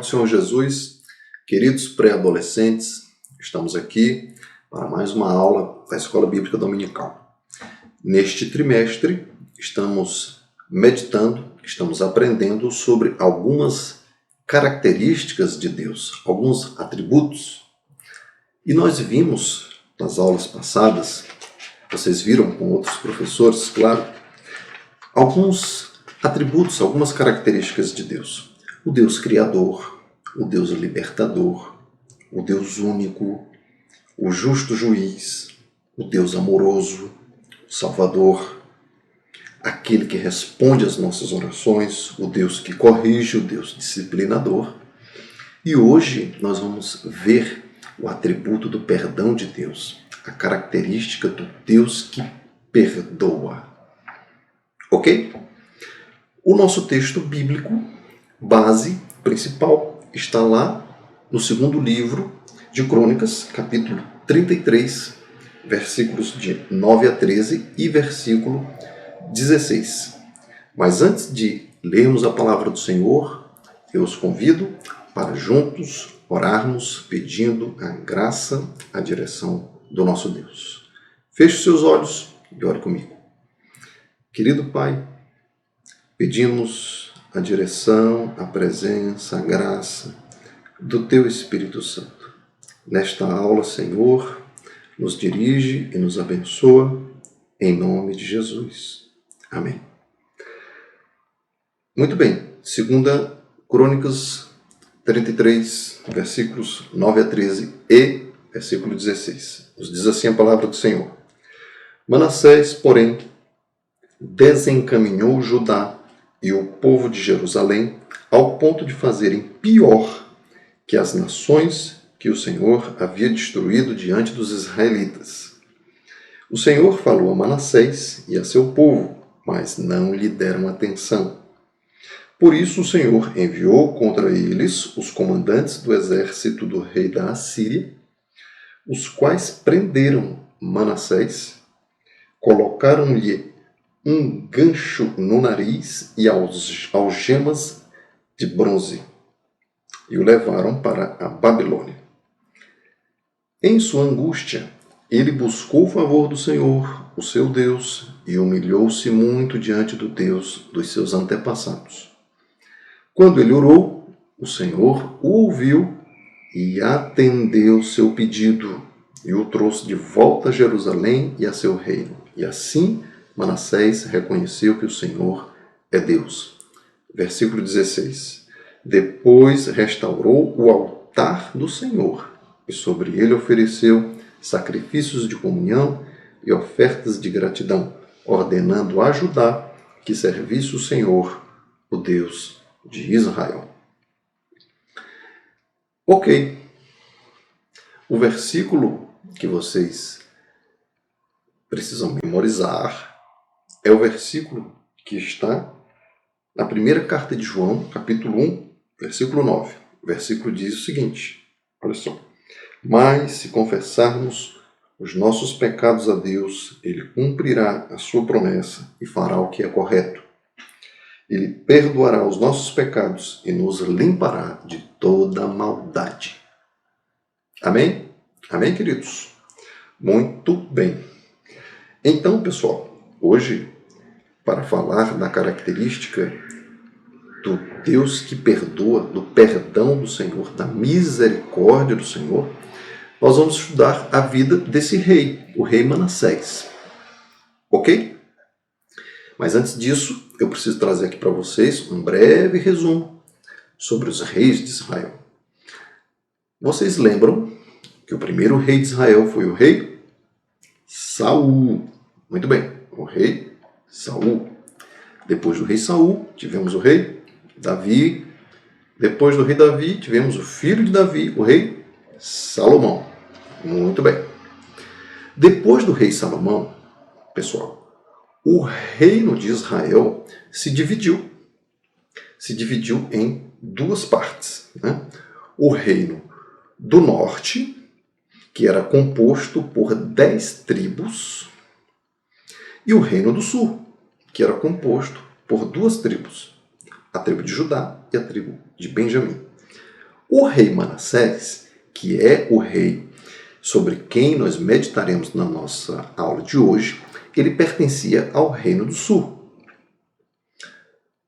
do Senhor Jesus, queridos pré-adolescentes, estamos aqui para mais uma aula da Escola Bíblica Dominical. Neste trimestre, estamos meditando, estamos aprendendo sobre algumas características de Deus, alguns atributos. E nós vimos nas aulas passadas, vocês viram com outros professores, claro, alguns atributos, algumas características de Deus. O Deus Criador, o Deus Libertador, o Deus Único, o Justo Juiz, o Deus Amoroso, o Salvador, aquele que responde às nossas orações, o Deus que corrige, o Deus disciplinador. E hoje nós vamos ver o atributo do perdão de Deus, a característica do Deus que perdoa. Ok? O nosso texto bíblico, base principal, está lá no segundo livro de Crônicas, capítulo 33, versículos de 9 a 13 e versículo 16. Mas antes de lermos a palavra do Senhor, eu os convido para juntos orarmos pedindo a graça, a direção do nosso Deus. Feche seus olhos e ore comigo. Querido Pai, pedimos a direção, a presença, a graça do Teu Espírito Santo. Nesta aula, Senhor, nos dirige e nos abençoa, em nome de Jesus. Amém. Muito bem, 2 Crônicas 33, versículos 9 a 13 e versículo 16. Nos diz assim a palavra do Senhor. Manassés, porém, desencaminhou Judá e o povo de Jerusalém ao ponto de fazerem pior que as nações que o Senhor havia destruído diante dos israelitas. O Senhor falou a Manassés e a seu povo, mas não lhe deram atenção. Por isso o Senhor enviou contra eles os comandantes do exército do rei da Assíria, os quais prenderam Manassés, colocaram-lhe um gancho no nariz e algemas de bronze, e o levaram para a Babilônia. Em sua angústia, ele buscou o favor do Senhor, o seu Deus, e humilhou-se muito diante do Deus dos seus antepassados. Quando ele orou, o Senhor o ouviu e atendeu seu pedido, e o trouxe de volta a Jerusalém e a seu reino. E assim Manassés reconheceu que o Senhor é Deus. Versículo 16. Depois restaurou o altar do Senhor, e sobre ele ofereceu sacrifícios de comunhão e ofertas de gratidão, ordenando a Judá que servisse o Senhor, o Deus de Israel. Ok. O versículo que vocês precisam memorizar é o versículo que está na primeira carta de João, capítulo 1, versículo 9. O versículo diz o seguinte, olha só. Mas se confessarmos os nossos pecados a Deus, Ele cumprirá a sua promessa e fará o que é correto. Ele perdoará os nossos pecados e nos limpará de toda maldade. Amém? Amém, queridos? Muito bem. Então, pessoal, hoje, para falar da característica do Deus que perdoa, do perdão do Senhor, da misericórdia do Senhor, nós vamos estudar a vida desse rei, o rei Manassés. Ok? Mas antes disso, eu preciso trazer aqui para vocês um breve resumo sobre os reis de Israel. Vocês lembram que o primeiro rei de Israel foi o rei Saul. Muito bem, o rei Saul. Depois do rei Saul, tivemos o rei Davi. Depois do rei Davi, tivemos o filho de Davi, o rei Salomão. Muito bem. Depois do rei Salomão, pessoal, o reino de Israel se dividiu. Se dividiu em duas partes, né? O reino do norte, que era composto por 10 tribos, e o reino do sul, que era composto por 2 tribos, a tribo de Judá e a tribo de Benjamim. O rei Manassés, que é o rei sobre quem nós meditaremos na nossa aula de hoje, ele pertencia ao Reino do Sul.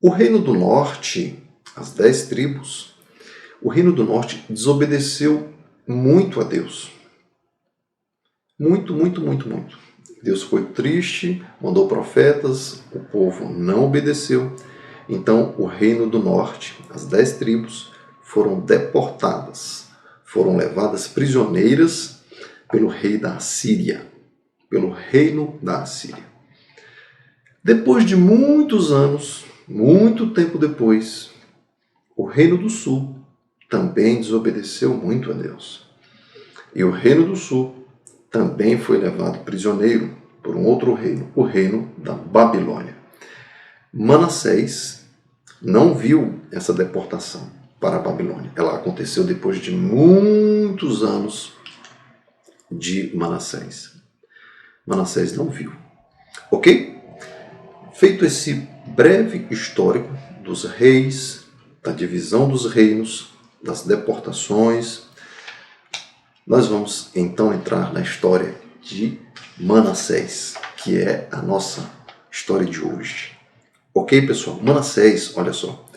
O Reino do Norte, as 10 tribos, o Reino do Norte desobedeceu muito a Deus. Muito, muito, muito, muito. Deus foi triste, mandou profetas, o povo não obedeceu. Então, o Reino do Norte, as 10 tribos, foram deportadas, foram levadas prisioneiras pelo rei da Assíria, pelo reino da Assíria. Depois de muitos anos, muito tempo depois, o Reino do Sul também desobedeceu muito a Deus. E o Reino do Sul também foi levado prisioneiro por um outro reino, o reino da Babilônia. Manassés não viu essa deportação para a Babilônia. Ela aconteceu depois de muitos anos de Manassés. Manassés não viu. Ok? Feito esse breve histórico dos reis, da divisão dos reinos, das deportações, nós vamos então entrar na história de Manassés, que é a nossa história de hoje. Ok, pessoal? Manassés, olha só,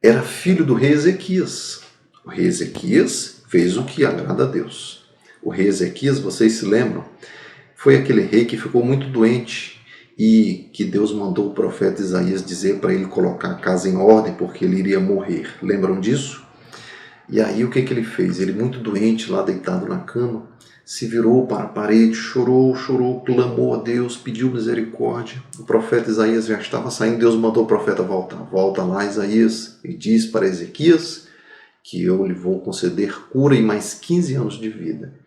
era filho do rei Ezequias. O rei Ezequias fez o que agrada a Deus. O rei Ezequias, vocês se lembram, foi aquele rei que ficou muito doente e que Deus mandou o profeta Isaías dizer para ele colocar a casa em ordem porque ele iria morrer. Lembram disso? E aí o que ele fez? Ele, muito doente, lá deitado na cama, se virou para a parede, chorou, clamou a Deus, pediu misericórdia. O profeta Isaías já estava saindo, Deus mandou o profeta voltar. Volta lá, Isaías, e diz para Ezequias que eu lhe vou conceder cura e mais 15 anos de vida.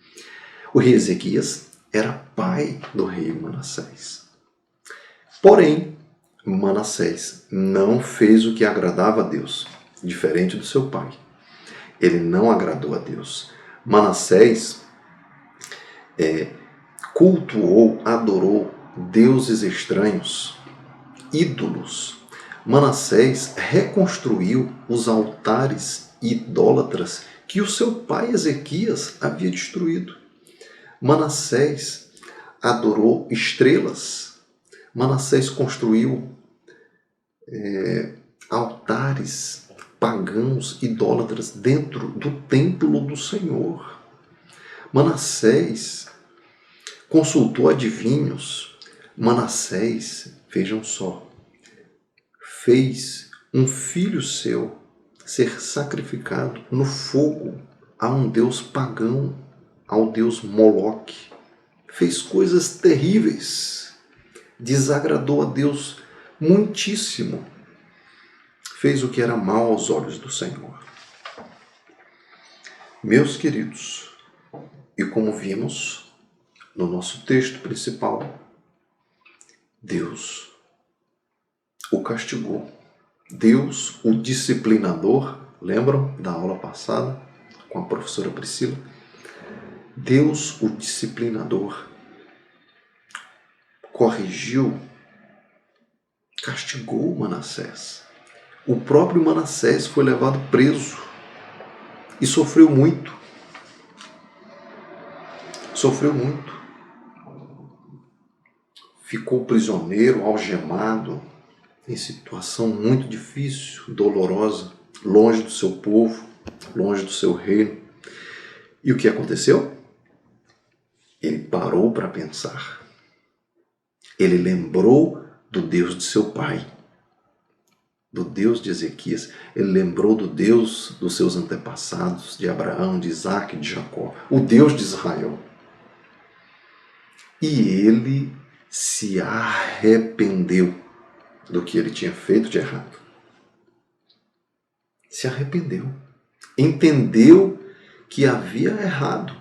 O rei Ezequias era pai do rei Manassés. Porém, Manassés não fez o que agradava a Deus, diferente do seu pai. Ele não agradou a Deus. Manassés cultuou, adorou deuses estranhos, ídolos. Manassés reconstruiu os altares idólatras que o seu pai Ezequias havia destruído. Manassés adorou estrelas. Manassés construiu altares pagãos, idólatras, dentro do templo do Senhor. Manassés consultou adivinhos. Manassés, vejam só, fez um filho seu ser sacrificado no fogo a um deus pagão, ao deus Moloque. Fez coisas terríveis, desagradou a Deus muitíssimo. Fez o que era mal aos olhos do Senhor. Meus queridos, e como vimos no nosso texto principal, Deus o castigou. Deus, o disciplinador, lembram da aula passada com a professora Priscila? Deus, o disciplinador, corrigiu, castigou Manassés. O próprio Manassés foi levado preso e sofreu muito. Sofreu muito. Ficou prisioneiro, algemado, em situação muito difícil, dolorosa, longe do seu povo, longe do seu reino. E o que aconteceu? Ele parou para pensar. Ele lembrou do Deus de seu pai, do Deus de Ezequias. Ele lembrou do Deus dos seus antepassados, de Abraão, de Isaac e de Jacó, o Deus de Israel. E ele se arrependeu do que ele tinha feito de errado. Se arrependeu. Entendeu que havia errado.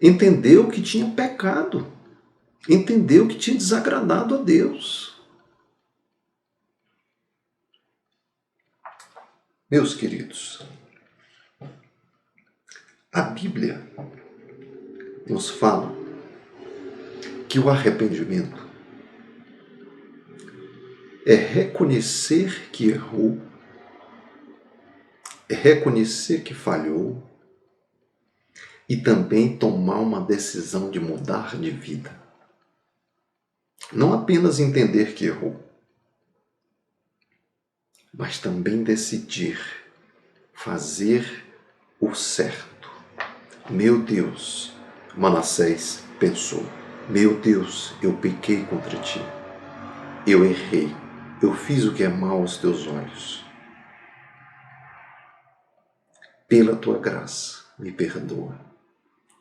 Entendeu que tinha pecado. Entendeu que tinha desagradado a Deus. Meus queridos, a Bíblia nos fala que o arrependimento é reconhecer que errou, é reconhecer que falhou e também tomar uma decisão de mudar de vida. Não apenas entender que errou, mas também decidir fazer o certo. Meu Deus, Manassés pensou, meu Deus, eu pequei contra ti. Eu errei, eu fiz o que é mal aos teus olhos. Pela tua graça, me perdoa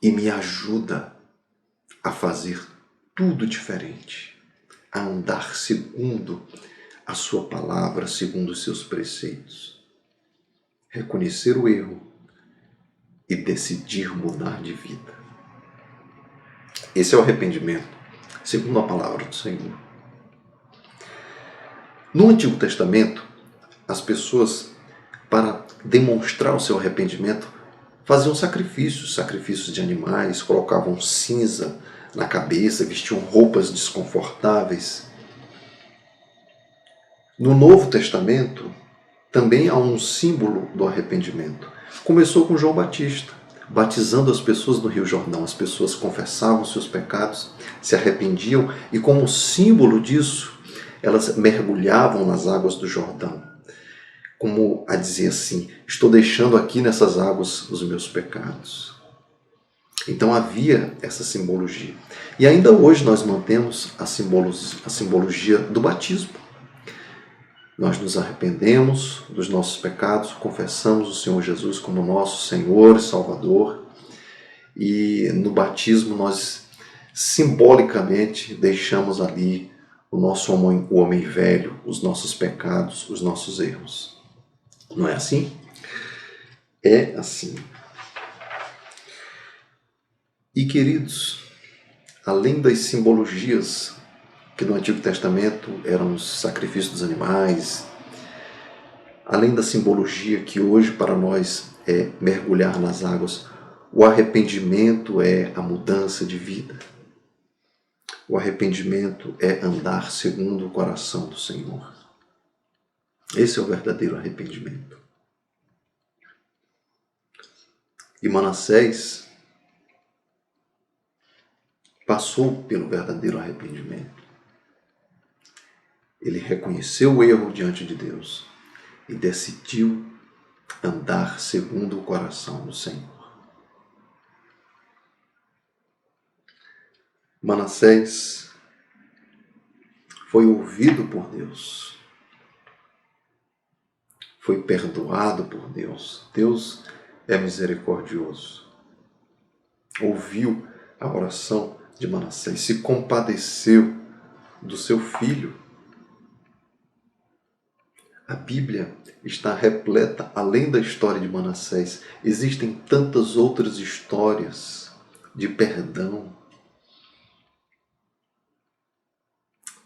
e me ajuda a fazer tudo diferente, a andar segundo a sua palavra, segundo os seus preceitos. Reconhecer o erro e decidir mudar de vida. Esse é o arrependimento, segundo a palavra do Senhor. No Antigo Testamento, as pessoas, para demonstrar o seu arrependimento, faziam sacrifícios de animais, colocavam cinza na cabeça, vestiam roupas desconfortáveis. No Novo Testamento, também há um símbolo do arrependimento. Começou com João Batista, batizando as pessoas no Rio Jordão. As pessoas confessavam seus pecados, se arrependiam e, como símbolo disso, elas mergulhavam nas águas do Jordão. Como a dizer assim, estou deixando aqui nessas águas os meus pecados. Então havia essa simbologia. E ainda hoje nós mantemos a simbologia do batismo. Nós nos arrependemos dos nossos pecados, confessamos o Senhor Jesus como nosso Senhor e Salvador. E no batismo nós simbolicamente deixamos ali o nosso homem velho, os nossos pecados, os nossos erros. Não é assim? É assim. E queridos, além das simbologias que no Antigo Testamento eram os sacrifícios dos animais, além da simbologia que hoje para nós é mergulhar nas águas, o arrependimento é a mudança de vida. O arrependimento é andar segundo o coração do Senhor. Esse é o verdadeiro arrependimento. E Manassés passou pelo verdadeiro arrependimento. Ele reconheceu o erro diante de Deus e decidiu andar segundo o coração do Senhor. Manassés foi ouvido por Deus, foi perdoado por Deus. Deus é misericordioso. Ouviu a oração de Manassés, se compadeceu do seu filho. A Bíblia está repleta, além da história de Manassés, existem tantas outras histórias de perdão,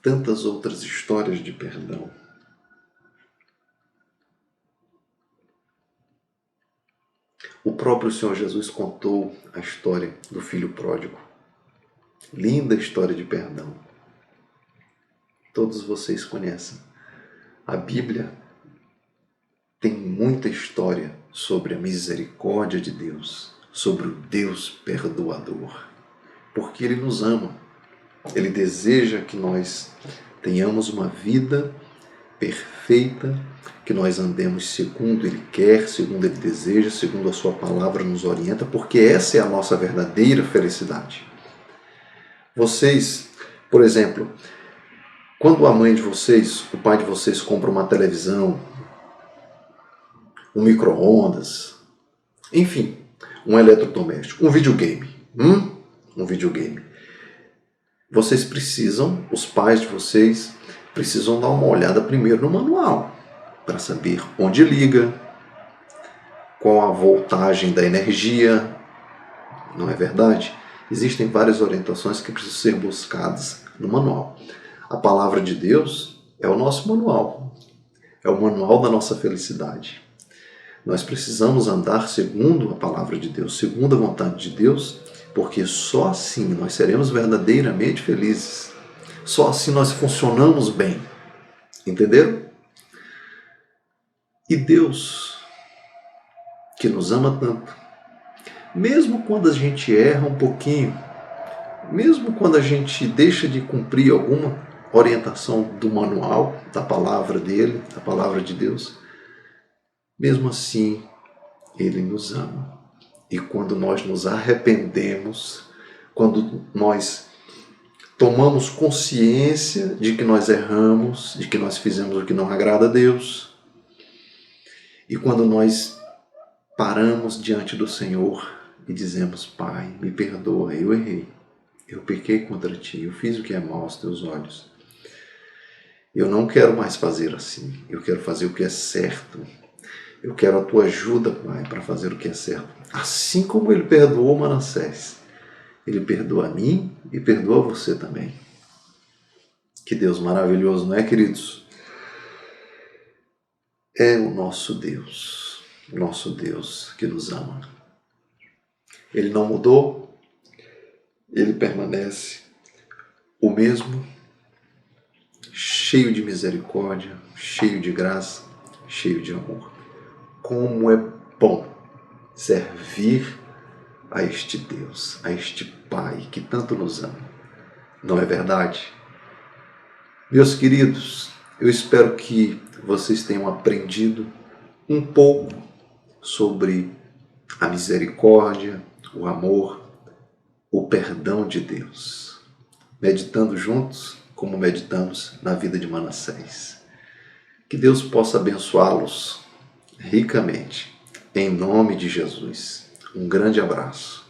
tantas outras histórias de perdão. O próprio Senhor Jesus contou a história do filho pródigo. Linda história de perdão. Todos vocês conhecem. A Bíblia tem muita história sobre a misericórdia de Deus, sobre o Deus perdoador, porque Ele nos ama. Ele deseja que nós tenhamos uma vida perfeita, que nós andemos segundo Ele quer, segundo Ele deseja, segundo a Sua palavra nos orienta, porque essa é a nossa verdadeira felicidade. Vocês, por exemplo, quando a mãe de vocês, o pai de vocês compra uma televisão, um micro-ondas, enfim, um eletrodoméstico, um videogame, vocês precisam, os pais de vocês, precisam dar uma olhada primeiro no manual, para saber onde liga, qual a voltagem da energia, não é verdade? Existem várias orientações que precisam ser buscadas no manual. A palavra de Deus é o nosso manual, é o manual da nossa felicidade. Nós precisamos andar segundo a palavra de Deus, segundo a vontade de Deus, porque só assim nós seremos verdadeiramente felizes. Só assim nós funcionamos bem. Entenderam? E Deus que nos ama tanto, mesmo quando a gente erra um pouquinho, mesmo quando a gente deixa de cumprir alguma orientação do manual, da palavra dele, da palavra de Deus, mesmo assim, ele nos ama. E quando nós nos arrependemos, quando nós tomamos consciência de que nós erramos, de que nós fizemos o que não agrada a Deus, e quando nós paramos diante do Senhor e dizemos: Pai, me perdoa, eu errei, eu pequei contra Ti, eu fiz o que é mal aos Teus olhos. Eu não quero mais fazer assim, eu quero fazer o que é certo. Eu quero a Tua ajuda, Pai, para fazer o que é certo. Assim como Ele perdoou Manassés, Ele perdoa a mim e perdoa você também. Que Deus maravilhoso, não é, queridos? É o nosso Deus que nos ama. Ele não mudou, Ele permanece o mesmo, cheio de misericórdia, cheio de graça, cheio de amor. Como é bom servir a este Deus, a este Pai que tanto nos ama. Não é verdade? Meus queridos, eu espero que vocês tenham aprendido um pouco sobre a misericórdia, o amor, o perdão de Deus, meditando juntos como meditamos na vida de Manassés. Que Deus possa abençoá-los ricamente, em nome de Jesus. Um grande abraço.